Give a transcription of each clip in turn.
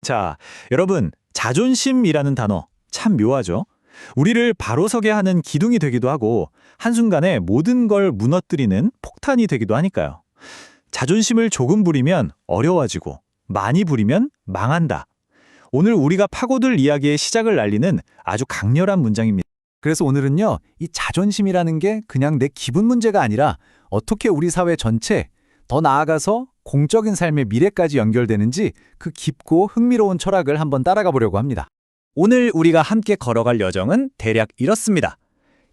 자, 여러분, 자존심이라는 단어 참 묘하죠? 우리를 바로 서게 하는 기둥이 되기도 하고 한순간에 모든 걸 무너뜨리는 폭탄이 되기도 하니까요. 자존심을 조금 부리면 어려워지고 많이 부리면 망한다. 오늘 우리가 파고들 이야기의 시작을 알리는 아주 강렬한 문장입니다. 그래서 오늘은요, 이 자존심이라는 게 그냥 내 기분 문제가 아니라 어떻게 우리 사회 전체, 더 나아가서 공적인 삶의 미래까지 연결되는지 그 깊고 흥미로운 철학을 한번 따라가 보려고 합니다. 오늘 우리가 함께 걸어갈 여정은 대략 이렇습니다.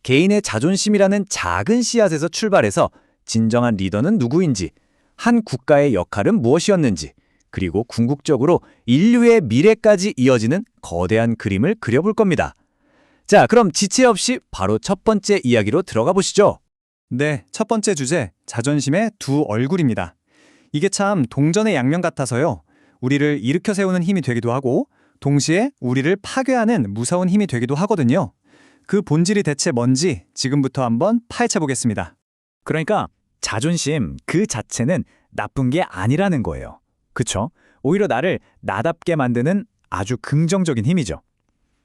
개인의 자존심이라는 작은 씨앗에서 출발해서 진정한 리더는 누구인지, 한 국가의 역할은 무엇이었는지, 그리고 궁극적으로 인류의 미래까지 이어지는 거대한 그림을 그려볼 겁니다. 자, 그럼 지체 없이 바로 첫 번째 이야기로 들어가 보시죠. 네, 첫 번째 주제, 자존심의 두 얼굴입니다. 이게 참 동전의 양면 같아서요. 우리를 일으켜 세우는 힘이 되기도 하고 동시에 우리를 파괴하는 무서운 힘이 되기도 하거든요. 그 본질이 대체 뭔지 지금부터 한번 파헤쳐 보겠습니다. 그러니까 자존심 그 자체는 나쁜 게 아니라는 거예요. 그쵸? 오히려 나를 나답게 만드는 아주 긍정적인 힘이죠.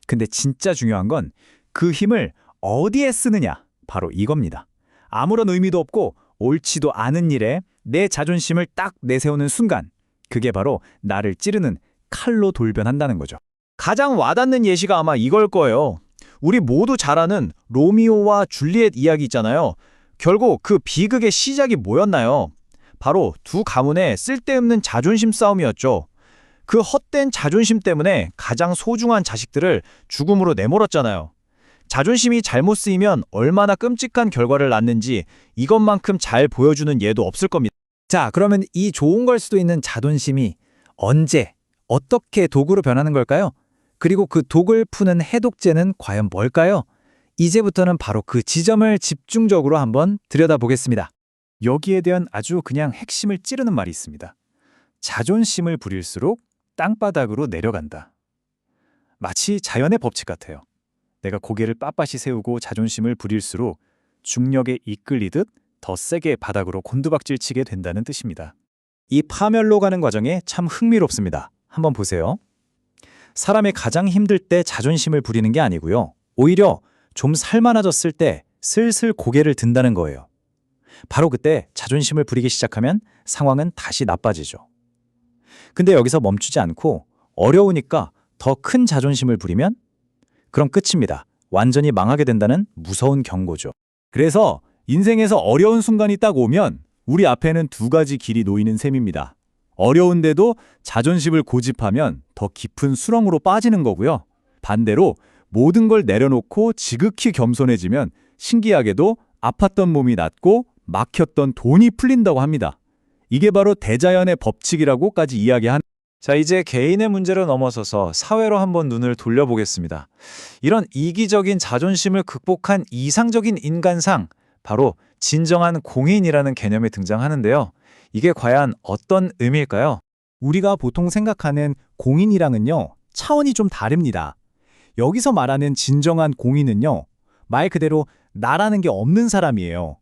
근데 진짜 중요한 건 그 힘을 어디에 쓰느냐, 바로 이겁니다. 아무런 의미도 없고 옳지도 않은 일에 내 자존심을 딱 내세우는 순간, 그게 바로 나를 찌르는 칼로 돌변한다는 거죠. 가장 와닿는 예시가 아마 이걸 거예요. 우리 모두 잘 아는 로미오와 줄리엣 이야기 있잖아요. 결국 그 비극의 시작이 뭐였나요? 바로 두 가문의 쓸데없는 자존심 싸움이었죠. 그 헛된 자존심 때문에 가장 소중한 자식들을 죽음으로 내몰았잖아요. 자존심이 잘못 쓰이면 얼마나 끔찍한 결과를 낳는지 이것만큼 잘 보여주는 예도 없을 겁니다. 자, 그러면 이 좋은 걸 수도 있는 자존심이 언제, 어떻게 도구로 변하는 걸까요? 그리고 그 독을 푸는 해독제는 과연 뭘까요? 이제부터는 바로 그 지점을 집중적으로 한번 들여다보겠습니다. 여기에 대한 아주 그냥 핵심을 찌르는 말이 있습니다. 자존심을 부릴수록 땅바닥으로 내려간다. 마치 자연의 법칙 같아요. 내가 고개를 빳빳이 세우고 자존심을 부릴수록 중력에 이끌리듯 더 세게 바닥으로 곤두박질 치게 된다는 뜻입니다. 이 파멸로 가는 과정에 참 흥미롭습니다. 한번 보세요. 사람이 가장 힘들 때 자존심을 부리는 게 아니고요. 오히려 좀 살만해졌을 때 슬슬 고개를 든다는 거예요. 바로 그때 자존심을 부리기 시작하면 상황은 다시 나빠지죠. 근데 여기서 멈추지 않고 어려우니까 더 큰 자존심을 부리면 그럼 끝입니다. 완전히 망하게 된다는 무서운 경고죠. 그래서 인생에서 어려운 순간이 딱 오면 우리 앞에는 두 가지 길이 놓이는 셈입니다. 어려운데도 자존심을 고집하면 더 깊은 수렁으로 빠지는 거고요. 반대로 모든 걸 내려놓고 지극히 겸손해지면 신기하게도 아팠던 몸이 낫고 막혔던 돈이 풀린다고 합니다. 이게 바로 대자연의 법칙이라고까지 이야기하는. 자, 이제 개인의 문제로 넘어서서 사회로 한번 눈을 돌려보겠습니다. 이런 이기적인 자존심을 극복한 이상적인 인간상, 바로 진정한 공인이라는 개념이 등장하는데요. 이게 과연 어떤 의미일까요? 우리가 보통 생각하는 공인이랑은요, 차원이 좀 다릅니다. 여기서 말하는 진정한 공인은요, 말 그대로 나라는 게 없는 사람이에요.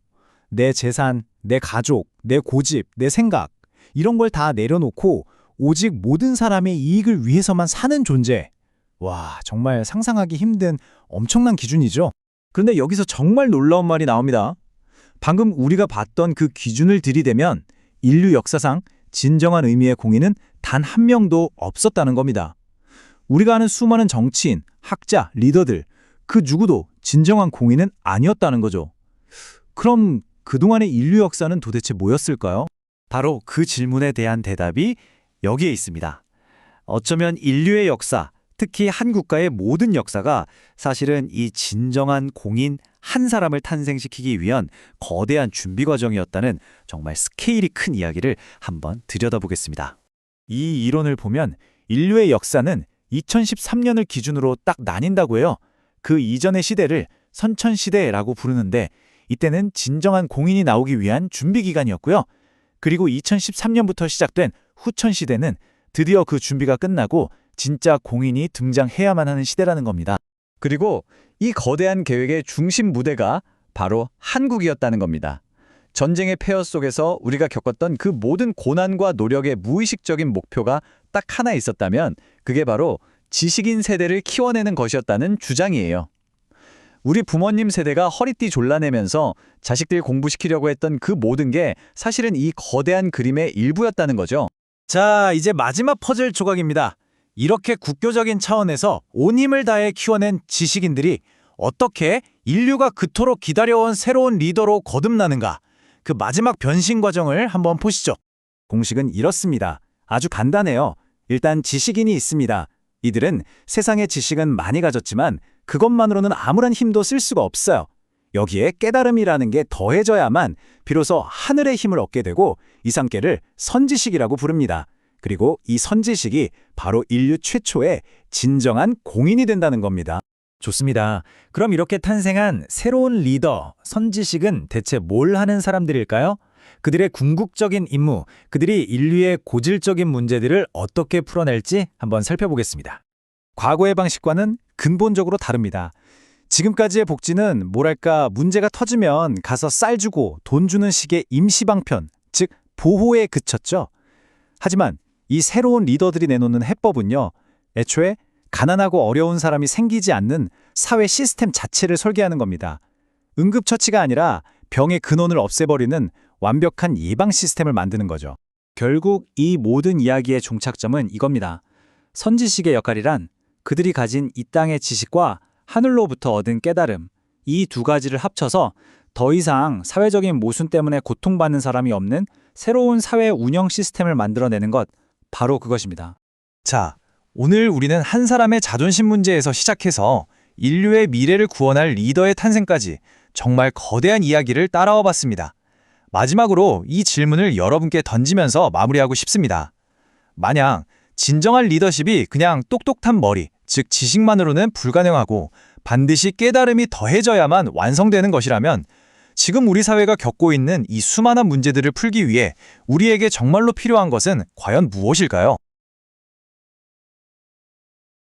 내 재산, 내 가족, 내 고집, 내 생각, 이런 걸 다 내려놓고 오직 모든 사람의 이익을 위해서만 사는 존재. 와, 정말 상상하기 힘든 엄청난 기준이죠. 그런데 여기서 정말 놀라운 말이 나옵니다. 방금 우리가 봤던 그 기준을 들이대면 인류 역사상 진정한 의미의 공인은 단 한 명도 없었다는 겁니다. 우리가 아는 수많은 정치인, 학자, 리더들, 그 누구도 진정한 공인은 아니었다는 거죠. 그럼 그동안의 인류 역사는 도대체 뭐였을까요? 바로 그 질문에 대한 대답이 여기에 있습니다. 어쩌면 인류의 역사, 특히 한 국가의 모든 역사가 사실은 이 진정한 공인 한 사람을 탄생시키기 위한 거대한 준비 과정이었다는 정말 스케일이 큰 이야기를 한번 들여다보겠습니다. 이 이론을 보면 인류의 역사는 2013년을 기준으로 딱 나뉜다고 해요. 그 이전의 시대를 선천시대라고 부르는데 이때는 진정한 공인이 나오기 위한 준비 기간이었고요. 그리고 2013년부터 시작된 후천시대는 드디어 그 준비가 끝나고 진짜 공인이 등장해야만 하는 시대라는 겁니다. 그리고 이 거대한 계획의 중심 무대가 바로 한국이었다는 겁니다. 전쟁의 폐허 속에서 우리가 겪었던 그 모든 고난과 노력의 무의식적인 목표가 딱 하나 있었다면 그게 바로 지식인 세대를 키워내는 것이었다는 주장이에요. 우리 부모님 세대가 허리띠 졸라내면서 자식들 공부시키려고 했던 그 모든 게 사실은 이 거대한 그림의 일부였다는 거죠. 자, 이제 마지막 퍼즐 조각입니다. 이렇게 국교적인 차원에서 온 힘을 다해 키워낸 지식인들이 어떻게 인류가 그토록 기다려온 새로운 리더로 거듭나는가? 그 마지막 변신 과정을 한번 보시죠. 공식은 이렇습니다. 아주 간단해요. 일단 지식인이 있습니다. 이들은 세상의 지식은 많이 가졌지만 그것만으로는 아무런 힘도 쓸 수가 없어요. 여기에 깨달음이라는 게 더해져야만 비로소 하늘의 힘을 얻게 되고 이 상태를 선지식이라고 부릅니다. 그리고 이 선지식이 바로 인류 최초의 진정한 공인이 된다는 겁니다. 좋습니다. 그럼 이렇게 탄생한 새로운 리더, 선지식은 대체 뭘 하는 사람들일까요? 그들의 궁극적인 임무, 그들이 인류의 고질적인 문제들을 어떻게 풀어낼지 한번 살펴보겠습니다. 과거의 방식과는 근본적으로 다릅니다. 지금까지의 복지는 뭐랄까 문제가 터지면 가서 쌀 주고 돈 주는 식의 임시방편, 즉 보호에 그쳤죠. 하지만 이 새로운 리더들이 내놓는 해법은요. 애초에 가난하고 어려운 사람이 생기지 않는 사회 시스템 자체를 설계하는 겁니다. 응급처치가 아니라 병의 근원을 없애버리는 완벽한 예방 시스템을 만드는 거죠. 결국 이 모든 이야기의 종착점은 이겁니다. 선지식의 역할이란 그들이 가진 이 땅의 지식과 하늘로부터 얻은 깨달음, 이 두 가지를 합쳐서 더 이상 사회적인 모순 때문에 고통받는 사람이 없는 새로운 사회 운영 시스템을 만들어내는 것, 바로 그것입니다. 자, 오늘 우리는 한 사람의 자존심 문제에서 시작해서 인류의 미래를 구원할 리더의 탄생까지 정말 거대한 이야기를 따라와 봤습니다. 마지막으로 이 질문을 여러분께 던지면서 마무리하고 싶습니다. 만약 진정한 리더십이 그냥 똑똑한 머리, 즉 지식만으로는 불가능하고 반드시 깨달음이 더해져야만 완성되는 것이라면 지금 우리 사회가 겪고 있는 이 수많은 문제들을 풀기 위해 우리에게 정말로 필요한 것은 과연 무엇일까요?